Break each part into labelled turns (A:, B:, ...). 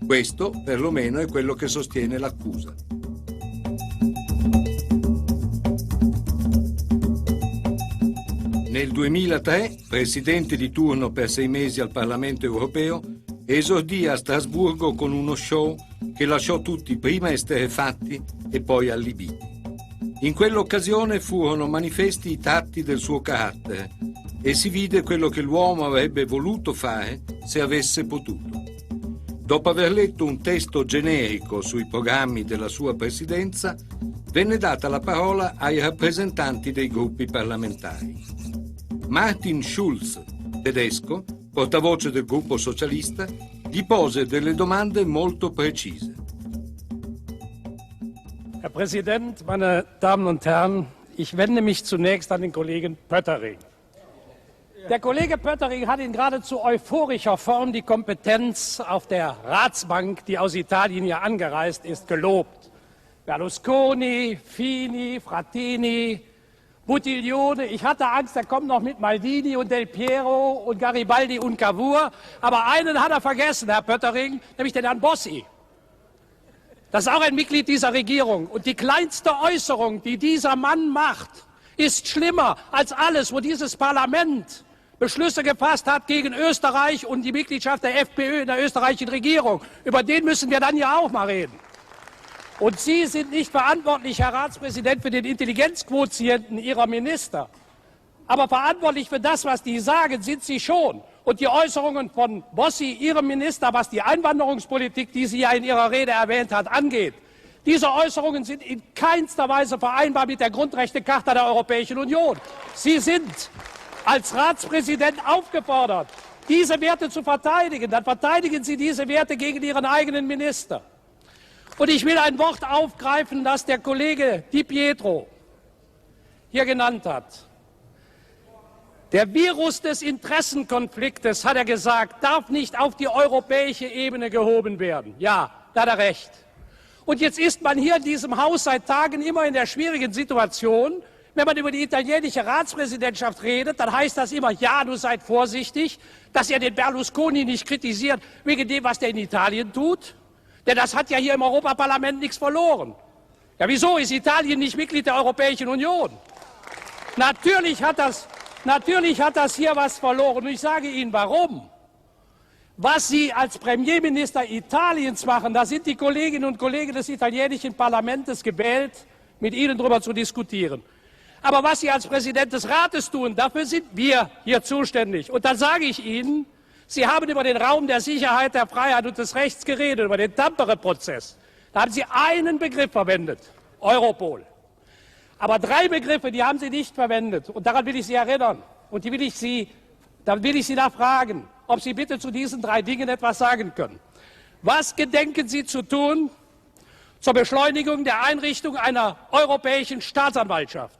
A: Questo, perlomeno, è quello che sostiene l'accusa. Nel 2003, presidente di turno per 6 mesi al Parlamento europeo, esordì a Strasburgo con uno show che lasciò tutti prima esterrefatti e poi allibiti. In quell'occasione furono manifesti i tratti del suo carattere e si vide quello che l'uomo avrebbe voluto fare se avesse potuto. Dopo aver letto un testo generico sui programmi della sua presidenza, venne data la parola ai rappresentanti dei gruppi parlamentari. Martin Schulz, tedesco, portavoce del gruppo socialista, gli pose delle domande molto precise.
B: Herr Präsident, meine Damen und Herren, ich wende mich zunächst an den Kollegen Pöttering. Der Kollege Pöttering hat in geradezu euphorischer Form die Kompetenz auf der Ratsbank, die aus Italien hier angereist ist, gelobt. Berlusconi, Fini, Frattini, Buttiglione. Ich hatte Angst, er kommt noch mit Maldini und Del Piero und Garibaldi und Cavour. Aber einen hat er vergessen, Herr Pöttering, nämlich den Herrn Bossi. Das ist auch ein Mitglied dieser Regierung. Und die kleinste Äußerung, die dieser Mann macht, ist schlimmer als alles, wo dieses Parlament Beschlüsse gefasst hat gegen Österreich und die Mitgliedschaft der FPÖ in der österreichischen Regierung. Über den müssen wir dann ja auch mal reden. Und Sie sind nicht verantwortlich, Herr Ratspräsident, für den Intelligenzquotienten Ihrer Minister. Aber verantwortlich für das, was die sagen, sind Sie schon. Und die Äußerungen von Bossi, Ihrem Minister, was die Einwanderungspolitik, die Sie ja in Ihrer Rede erwähnt hat, angeht, diese Äußerungen sind in keinster Weise vereinbar mit der Grundrechtecharta der Europäischen Union. Sie sind als Ratspräsident aufgefordert, diese Werte zu verteidigen. Dann verteidigen Sie diese Werte gegen Ihren eigenen Minister. Und ich will ein Wort aufgreifen, das der Kollege Di Pietro hier genannt hat. Der Virus des Interessenkonfliktes, hat er gesagt, darf nicht auf die europäische Ebene gehoben werden. Ja, da hat er recht. Und jetzt ist man hier in diesem Haus seit Tagen immer in der schwierigen Situation, wenn man über die italienische Ratspräsidentschaft redet, dann heißt das immer, ja, du seid vorsichtig, dass ihr den Berlusconi nicht kritisiert, wegen dem, was der in Italien tut. Denn das hat ja hier im Europaparlament nichts verloren. Ja, wieso ist Italien nicht Mitglied der Europäischen Union? Natürlich hat das hier was verloren. Und ich sage Ihnen, warum. Was Sie als Premierminister Italiens machen, da sind die Kolleginnen und Kollegen des italienischen Parlaments gewählt, mit Ihnen darüber zu diskutieren. Aber was Sie als Präsident des Rates tun, dafür sind wir hier zuständig. Und dann sage ich Ihnen, Sie haben über den Raum der Sicherheit, der Freiheit und des Rechts geredet, über den Tampere-Prozess. Da haben Sie einen Begriff verwendet, Europol. Aber 3 Begriffe, die haben Sie nicht verwendet. Und daran will ich Sie erinnern. Und dann will ich Sie nachfragen, ob Sie bitte zu diesen 3 Dingen etwas sagen können. Was gedenken Sie zu tun zur Beschleunigung der Einrichtung einer europäischen Staatsanwaltschaft?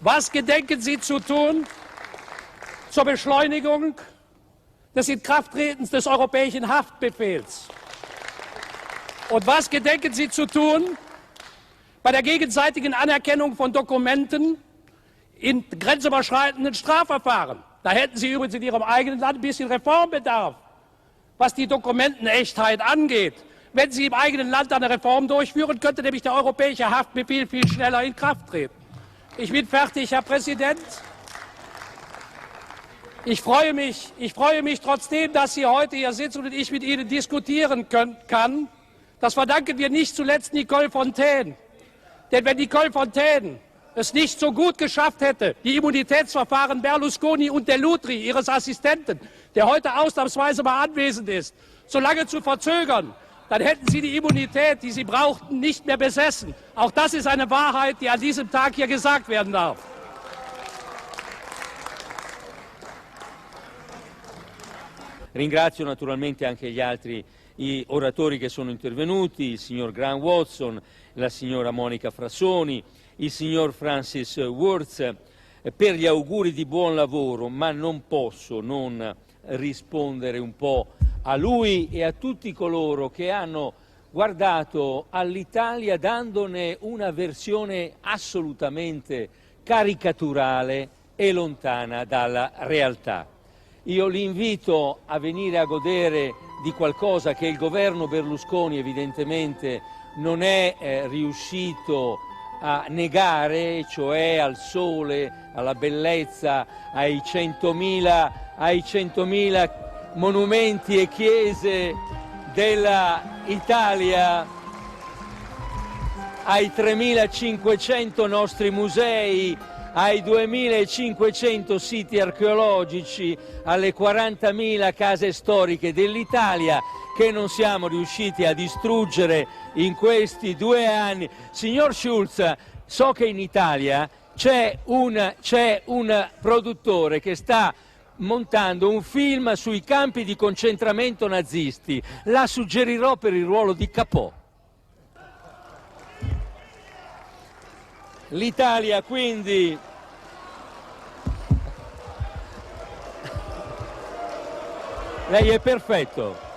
B: Was gedenken Sie zu tun zur Beschleunigung des Inkrafttretens des europäischen Haftbefehls? Und was gedenken Sie zu tun bei der gegenseitigen Anerkennung von Dokumenten in grenzüberschreitenden Strafverfahren? Da hätten Sie übrigens in Ihrem eigenen Land ein bisschen Reformbedarf, was die Dokumentenechtheit angeht. Wenn Sie im eigenen Land eine Reform durchführen, könnte nämlich der europäische Haftbefehl viel schneller in Kraft treten. Ich bin fertig, Herr Präsident. Ich freue mich trotzdem, dass Sie heute hier sitzen und ich mit Ihnen diskutieren kann. Das verdanken wir nicht zuletzt Nicole Fontaine. Denn wenn Nicole Fontaine es nicht so gut geschafft hätte, die Immunitätsverfahren Berlusconi und Dell'Utri, ihres Assistenten, der heute ausnahmsweise mal anwesend ist, so lange zu verzögern, dann hätten Sie die Immunität, die Sie brauchten, nicht mehr besessen. Auch das ist eine Wahrheit, die an diesem Tag hier gesagt werden darf.
C: Ringrazio naturalmente anche gli altri oratori che sono intervenuti, il signor Graham Watson, la signora Monica Frassoni, il signor Francis Wurz, per gli auguri di buon lavoro, ma non posso non rispondere un po' a lui e a tutti coloro che hanno guardato all'Italia dandone una versione assolutamente caricaturale e lontana dalla realtà. Io li invito a venire a godere di qualcosa che il governo Berlusconi evidentemente non è riuscito a negare, cioè al sole, alla bellezza, ai 100.000 monumenti e chiese dell'Italia, ai 3.500 nostri musei, ai 2.500 siti archeologici, alle 40.000 case storiche dell'Italia che non siamo riusciti a distruggere in questi 2 anni. Signor Schulz, so che in Italia c'è un produttore che sta montando un film sui campi di concentramento nazisti. La suggerirò per il ruolo di Capò. L'Italia quindi lei è perfetto.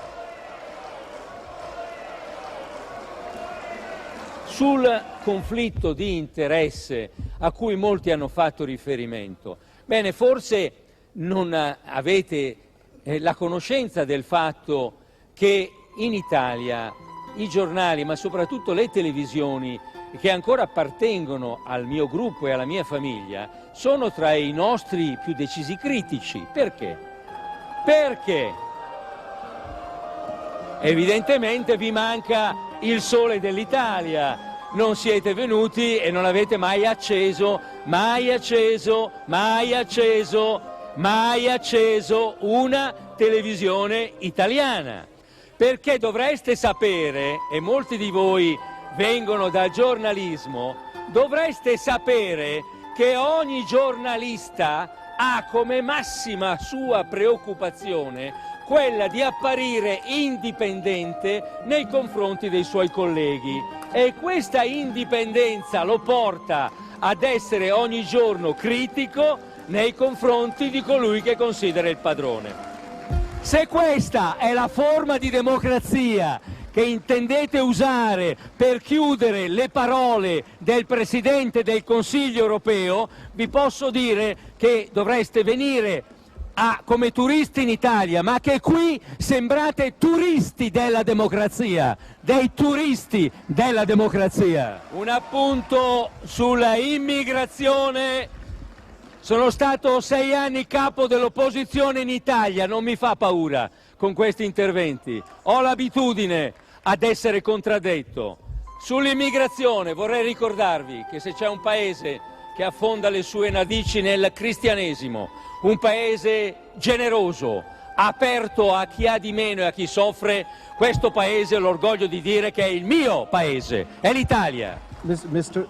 C: Sul conflitto di interesse a cui molti hanno fatto riferimento, bene, forse non avete la conoscenza del fatto che in Italia i giornali, ma soprattutto le televisioni che ancora appartengono al mio gruppo e alla mia famiglia, sono tra i nostri più decisi critici. Perché? Perché evidentemente vi manca il sole dell'Italia, non siete venuti e non avete mai acceso una televisione italiana. Perché dovreste sapere, e molti di voi vengono dal giornalismo, dovreste sapere che ogni giornalista ha come massima sua preoccupazione quella di apparire indipendente nei confronti dei suoi colleghi, e questa indipendenza lo porta ad essere ogni giorno critico nei confronti di colui che considera il padrone. Se questa è la forma di democrazia che intendete usare per chiudere le parole del Presidente del Consiglio europeo, vi posso dire che dovreste venire come turisti in Italia, ma che qui sembrate turisti della democrazia, dei turisti della democrazia. Un appunto sulla immigrazione. Sono stato 6 anni capo dell'opposizione in Italia, non mi fa paura con questi interventi. Ho l'abitudine ad essere contraddetto. Sull'immigrazione vorrei ricordarvi che se c'è un paese che affonda le sue nadici nel cristianesimo, un paese generoso, aperto a chi ha di meno e a chi soffre, questo paese ho l'orgoglio di dire che è il mio paese, è l'Italia.
D: Mr.